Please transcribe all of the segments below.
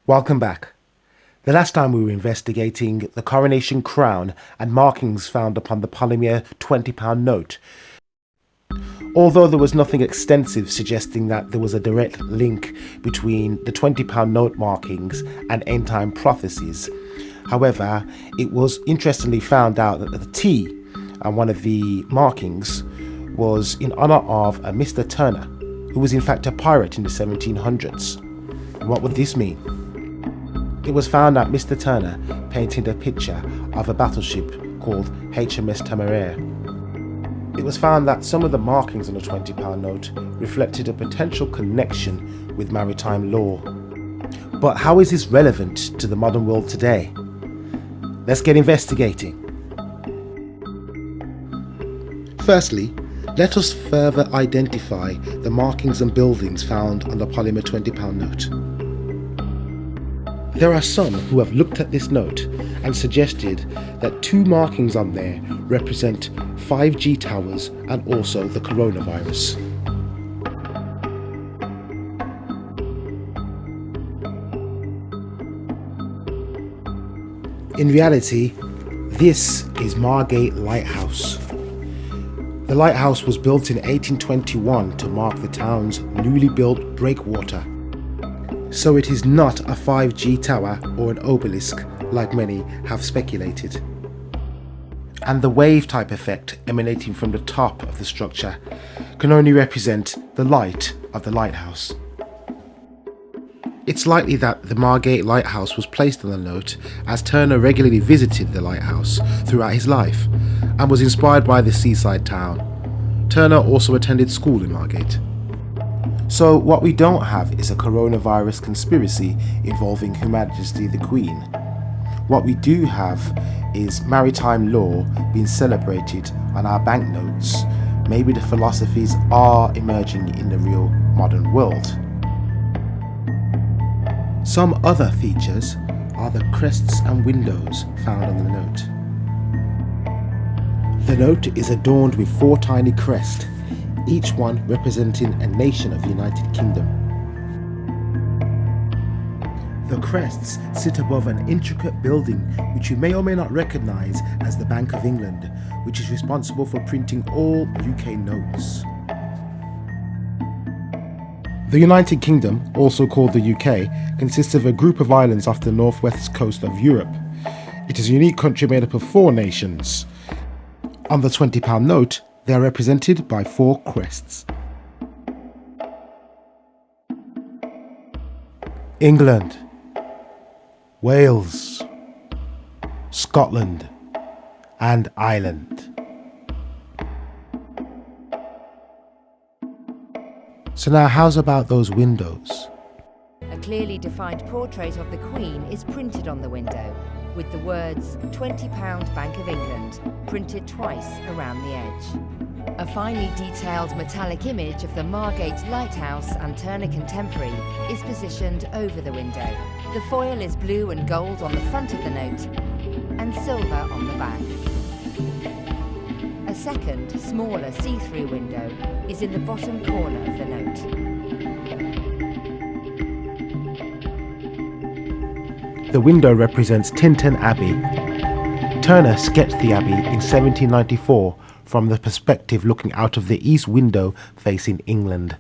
Welcome back. The last time we were investigating the coronation crown and markings found upon the Polymer £20 note. Although there was nothing extensive suggesting that there was a direct link between the £20 note markings and end-time prophecies. However, it was interestingly found out that the T and one of the markings was in honour of a Mr. Turner, who was in fact a pirate in the 1700s. What would this mean? It was found that Mr. Turner painted a picture of a battleship called HMS Temeraire. It was found that some of the markings on the £20 note reflected a potential connection with maritime law. But how is this relevant to the modern world today? Let's get investigating. Firstly, let us further identify the markings and buildings found on the Polymer £20 note. There are some who have looked at this note and suggested that two markings on there represent 5G towers and also the coronavirus. In reality, this is Margate Lighthouse. The lighthouse was built in 1821 to mark the town's newly built breakwater. So it is not a 5G tower or an obelisk like many have speculated. And the wave type effect emanating from the top of the structure can only represent the light of the lighthouse. It's likely that the Margate Lighthouse was placed on the note as Turner regularly visited the lighthouse throughout his life and was inspired by the seaside town. Turner also attended school in Margate. So what we don't have is a coronavirus conspiracy involving Her Majesty the Queen. What we do have is maritime law being celebrated on our banknotes. Maybe the philosophies are emerging in the real modern world. Some other features are the crests and windows found on the note. The note is adorned with 4 tiny crests, each one representing a nation of the United Kingdom. The crests sit above an intricate building which you may or may not recognise as the Bank of England, which is responsible for printing all UK notes. The United Kingdom, also called the UK, consists of a group of islands off the northwest coast of Europe. It is a unique country made up of 4 nations. On the £20 note, they are represented by 4 crests. England, Wales, Scotland, and Ireland. So now how's about those windows? A clearly defined portrait of the Queen is printed on the window, with the words £20 Bank of England printed twice around the edge. A finely detailed metallic image of the Margate Lighthouse and Turner Contemporary is positioned over the window. The foil is blue and gold on the front of the note and silver on the back. A second, smaller see-through window is in the bottom corner of the note. The window represents Tintern Abbey. Turner sketched the abbey in 1794 from the perspective looking out of the east window facing England.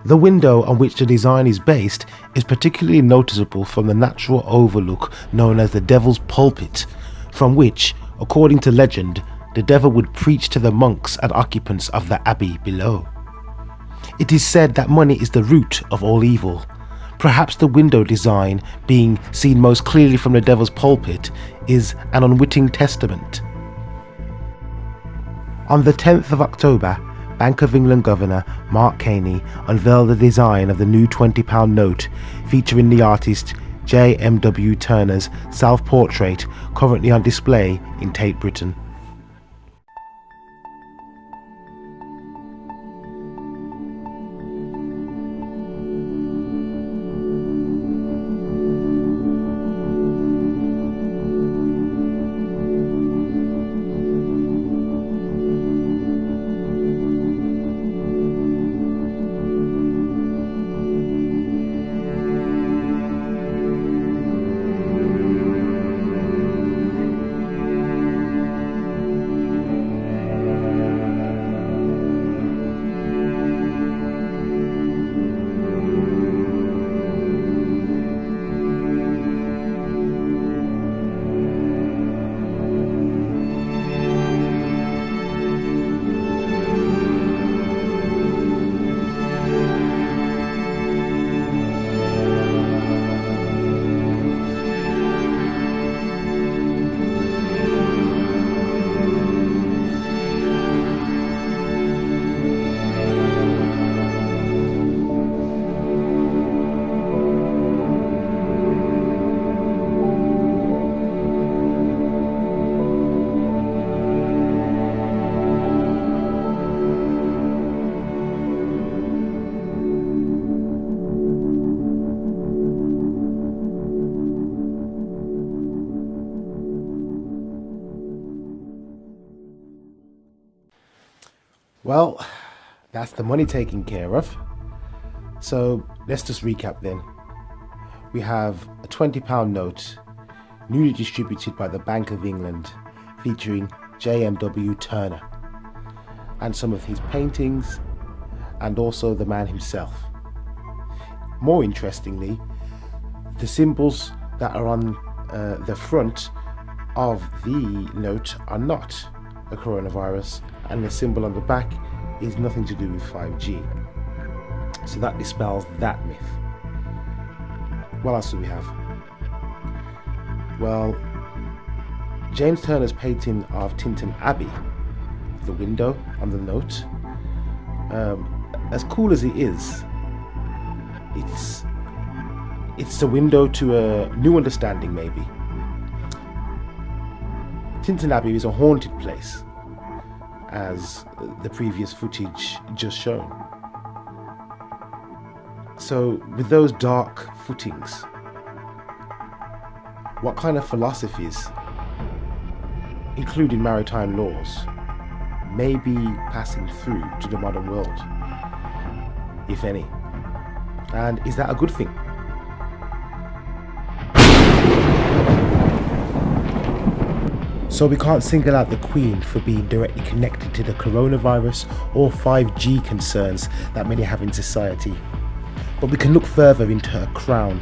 The window on which the design is based is particularly noticeable from the natural overlook known as the Devil's Pulpit, from which, according to legend, the devil would preach to the monks and occupants of the abbey below. It is said that money is the root of all evil. Perhaps the window design, being seen most clearly from the Devil's Pulpit, is an unwitting testament. On the 10th of October, Bank of England Governor Mark Caney unveiled the design of the new £20 note featuring the artist J.M.W. Turner's self-portrait, currently on display in Tate Britain. Well, that's the money taken care of. So let's just recap then. We have a £20 note, newly distributed by the Bank of England, featuring J.M.W. Turner, and some of his paintings, and also the man himself. More interestingly, the symbols that are on the front of the note are not a coronavirus, and the symbol on the back is nothing to do with 5G. So that dispels that myth. What else do we have? Well, James Turner's painting of Tinton Abbey, the window on the note, as cool as it is, it's a window to a new understanding maybe. Tinton Abbey is a haunted place, as the previous footage just shown. So with those dark footings, what kind of philosophies, including maritime laws, may be passing through to the modern world, if any? And is that a good thing? So we can't single out the Queen for being directly connected to the coronavirus or 5G concerns that many have in society. But we can look further into her crown.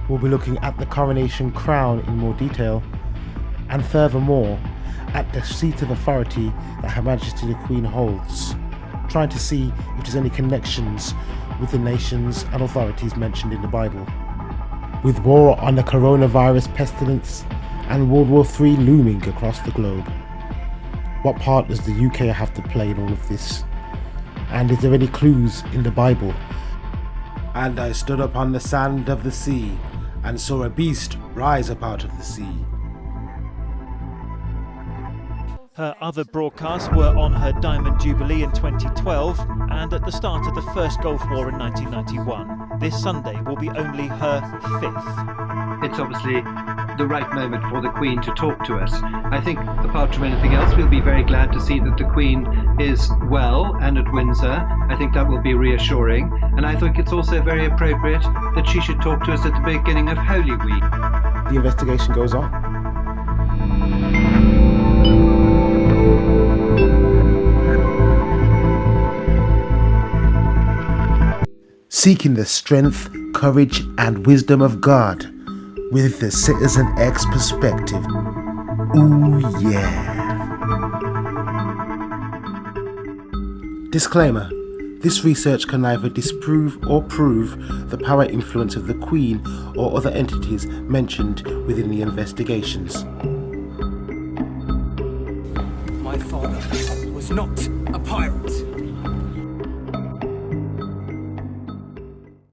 We'll be looking at the coronation crown in more detail, and furthermore at the seat of authority that Her Majesty the Queen holds, trying to see if there's any connections with the nations and authorities mentioned in the Bible. With war on the coronavirus pestilence and World War III looming across the globe, what part does the UK have to play in all of this? And is there any clues in the Bible? And I stood upon the sand of the sea, and saw a beast rise up out of the sea. Her other broadcasts were on her Diamond Jubilee in 2012 and at the start of the First Gulf War in 1991. This Sunday will be only her fifth. It's obviously the right moment for the Queen to talk to us. I think, apart from anything else, we'll be very glad to see that the Queen is well and at Windsor. I think that will be reassuring. And I think it's also very appropriate that she should talk to us at the beginning of Holy Week. The investigation goes on. Seeking the strength, courage and wisdom of God with the Citizen X perspective. Ooh yeah. Disclaimer: this research can neither disprove or prove the power influence of the Queen or other entities mentioned within the investigations. My father was not a pirate.